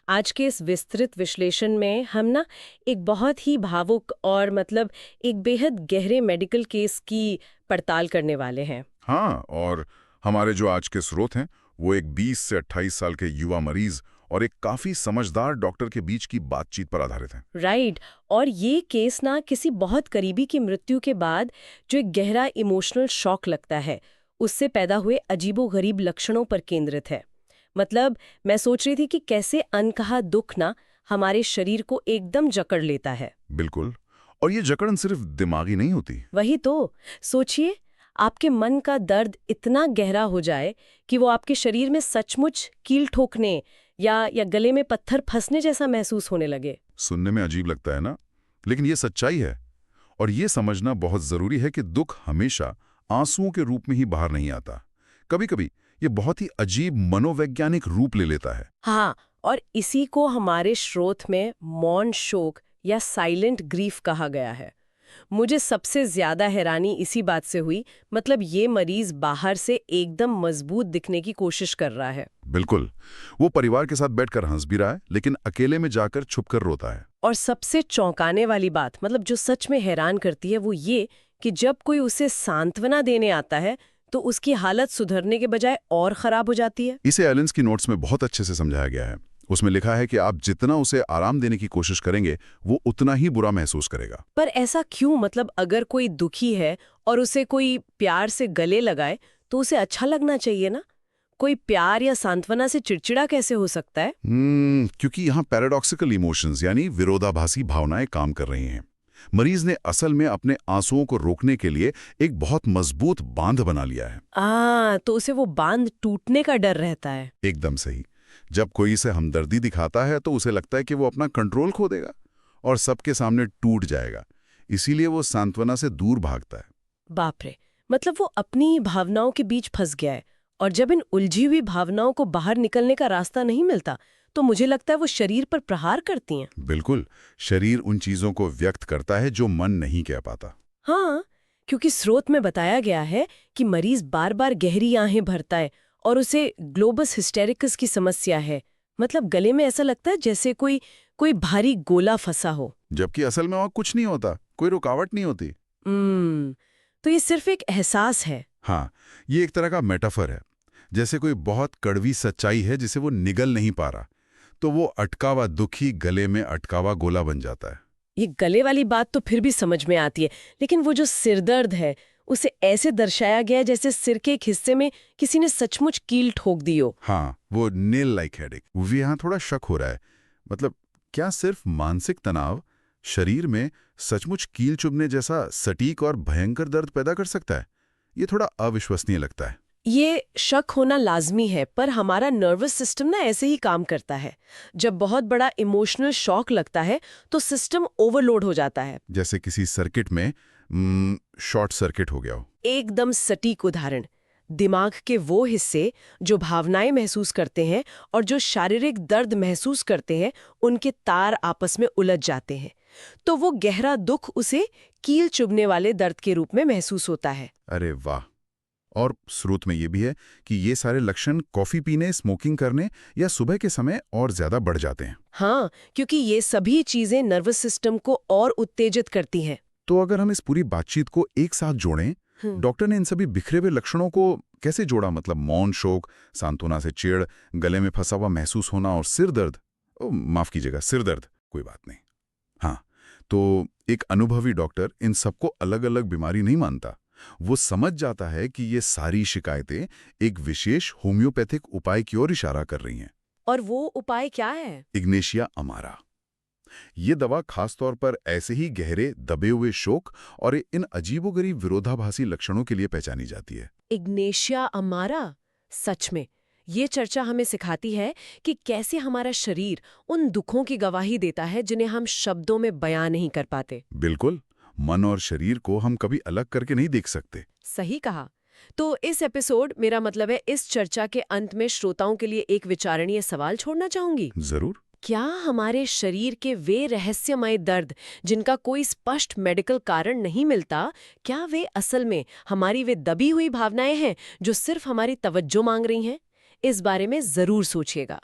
आज के इस विस्तृत विश्लेषण में हम ना एक बहुत ही भावुक और एक बेहद गहरे मेडिकल केस की पड़ताल करने वाले हैं। हाँ, और हमारे जो आज के स्रोत हैं वो एक 20 से 28 साल के युवा मरीज और एक काफी समझदार डॉक्टर के बीच की बातचीत पर आधारित हैं। राइट। और ये केस ना किसी बहुत करीबी की मृत्यु के बाद जो एक गहरा इमोशनल शॉक लगता है उससे पैदा हुए अजीबोगरीब लक्षणों पर केंद्रित है। मैं सोच रही थी कि कैसे अनकहा दुख ना हमारे शरीर को एकदम जकड़ लेता है। बिल्कुल। और ये जकड़न सिर्फ दिमागी नहीं होती। वही तो। सोचिए, आपके मन का दर्द इतना गहरा हो जाए कि वो आपके शरीर में सचमुच कील ठोकने या गले में पत्थर फंसने जैसा महसूस होने लगे। सुनने में अजीब लगता है ना, लेकिन ये सच्चाई है। और ये समझना बहुत जरूरी है कि दुख हमेशा आंसुओं के रूप में ही बाहर नहीं आता। कभी-कभी ये बहुत ही अजीब मनोवैज्ञानिक रूप ले लेता है। हाँ, और इसी को हमारे स्रोत में मौन शोक या साइलेंट ग्रीफ कहा गया है। मुझे सबसे ज्यादा हैरानी इसी बात से हुई। ये मरीज बाहर से एकदम मजबूत दिखने की कोशिश कर रहा है। बिल्कुल। वो परिवार के साथ बैठकर हंस भी रहा है, लेकिन अकेले में जाकर छुपकर रोता है। और सबसे चौंकाने वाली बात जो सच में हैरान करती है वो ये कि जब कोई उसे सांत्वना देने आता है तो उसकी हालत सुधरने के बजाय और खराब हो जाती है। इसे एलेंस की नोट्स में बहुत अच्छे से समझाया गया है। उसमें लिखा है कि आप जितना उसे आराम देने की कोशिश करेंगे वो उतना ही बुरा महसूस करेगा। पर ऐसा क्यों? अगर कोई दुखी है और उसे कोई प्यार से गले लगाए तो उसे अच्छा लगना चाहिए ना। कोई प्यार या सांत्वना से चिड़चिड़ा कैसे हो सकता है? क्योंकि यहाँ पैराडॉक्सिकल इमोशंस यानी विरोधाभासी भावनाएं काम कर रही हैं। मरीज ने असल में अपने आंसुओं को रोकने के लिए एक बहुत मजबूत बांध बना लिया है। तो उसे वो बांध टूटने का डर रहता है। एकदम सही। जब कोई इसे हमदर्दी दिखाता है तो उसे लगता है कि वो अपना कंट्रोल खो देगा और सबके सामने टूट जाएगा। इसीलिए वो सांत्वना से दूर भागता है। बाप रे, वो अपनी भावनाओं के बीच फंस गया है। और जब इन उलझी हुई भावनाओं को बाहर निकलने का रास्ता नहीं मिलता तो मुझे लगता है वो शरीर पर प्रहार करती हैं। बिल्कुल। शरीर उन चीजों को व्यक्त करता है जो मन नहीं कह पाता। हाँ, क्योंकि स्रोत में बताया गया है कि मरीज बार बार गहरी आहें भरता है और उसे ग्लोबस हिस्टेरिकस की समस्या है। गले में ऐसा लगता है जैसे कोई भारी गोला फंसा हो। जबकि असल में वहां कुछ नहीं होता, कोई रुकावट नहीं होती। तो ये सिर्फ एक एहसास है। हाँ, ये एक तरह का मेटाफर है। जैसे कोई बहुत कड़वी सच्चाई है जिसे वो निगल नहीं पा रहा, तो वो अटकावा दुखी गले में अटकावा गोला बन जाता है। ये गले वाली बात तो फिर भी समझ में आती है, लेकिन वो जो सिरदर्द है उसे ऐसे दर्शाया गया जैसे सिर के एक हिस्से में किसी ने सचमुच कील ठोक दी हो। हाँ, वो नेल लाइक हेडेक। वो यहाँ थोड़ा शक हो रहा है। क्या सिर्फ मानसिक तनाव शरीर में सचमुच कील चुभने जैसा सटीक और भयंकर दर्द पैदा कर सकता है? ये थोड़ा अविश्वसनीय लगता है। ये शक होना लाजमी है, पर हमारा नर्वस सिस्टम ना ऐसे ही काम करता है। जब बहुत बड़ा इमोशनल शॉक लगता है तो सिस्टम ओवरलोड हो जाता है। जैसे किसी सर्किट में शॉर्ट सर्किट हो गया हो। एकदम सटीक उदाहरण। दिमाग के वो हिस्से जो भावनाएं महसूस करते हैं और जो शारीरिक दर्द महसूस करते हैं, उनके तार आपस में उलझ जाते हैं। तो वो गहरा दुख उसे कील चुभने वाले दर्द के रूप में महसूस होता है। अरे वाह। और स्रोत में ये भी है कि ये सारे लक्षण कॉफी पीने, स्मोकिंग करने या सुबह के समय और ज्यादा बढ़ जाते हैं। हाँ, क्योंकि ये सभी चीजें नर्वस सिस्टम को और उत्तेजित करती हैं। तो अगर हम इस पूरी बातचीत को एक साथ जोड़ें, डॉक्टर ने इन सभी बिखरे हुए लक्षणों को कैसे जोड़ा? मौन शोक, सांत्वना से चिढ़, गले में फंसा हुआ महसूस होना और सिर दर्द। माफ कीजिएगा, सिर दर्द, कोई बात नहीं। हाँ, तो एक अनुभवी डॉक्टर इन सबको अलग अलग बीमारी नहीं मानता। वो समझ जाता है कि ये सारी शिकायतें एक विशेष होम्योपैथिक उपाय की ओर इशारा कर रही हैं। और वो उपाय क्या है? इग्नेशिया अमारा। ये दवा खासतौर पर ऐसे ही गहरे दबे हुए शोक और इन अजीबोगरीब विरोधाभासी लक्षणों के लिए पहचानी जाती है। इग्नेशिया अमारा। सच में ये चर्चा हमें सिखाती है कि कैसे हमारा शरीर उन दुखों की गवाही देता है जिन्हें हम शब्दों में बयां नहीं कर पाते। बिल्कुल। मन और शरीर को हम कभी अलग करके नहीं देख सकते। सही कहा। तो इस इस चर्चा के अंत में श्रोताओं के लिए एक विचारणीय सवाल छोड़ना चाहूंगी। जरूर। क्या हमारे शरीर के वे रहस्यमय दर्द जिनका कोई स्पष्ट मेडिकल कारण नहीं मिलता, क्या वे असल में हमारी वे दबी हुई भावनाएं हैं जो सिर्फ हमारी तवज्जो मांग रही हैं? इस बारे में जरूर सोचिएगा।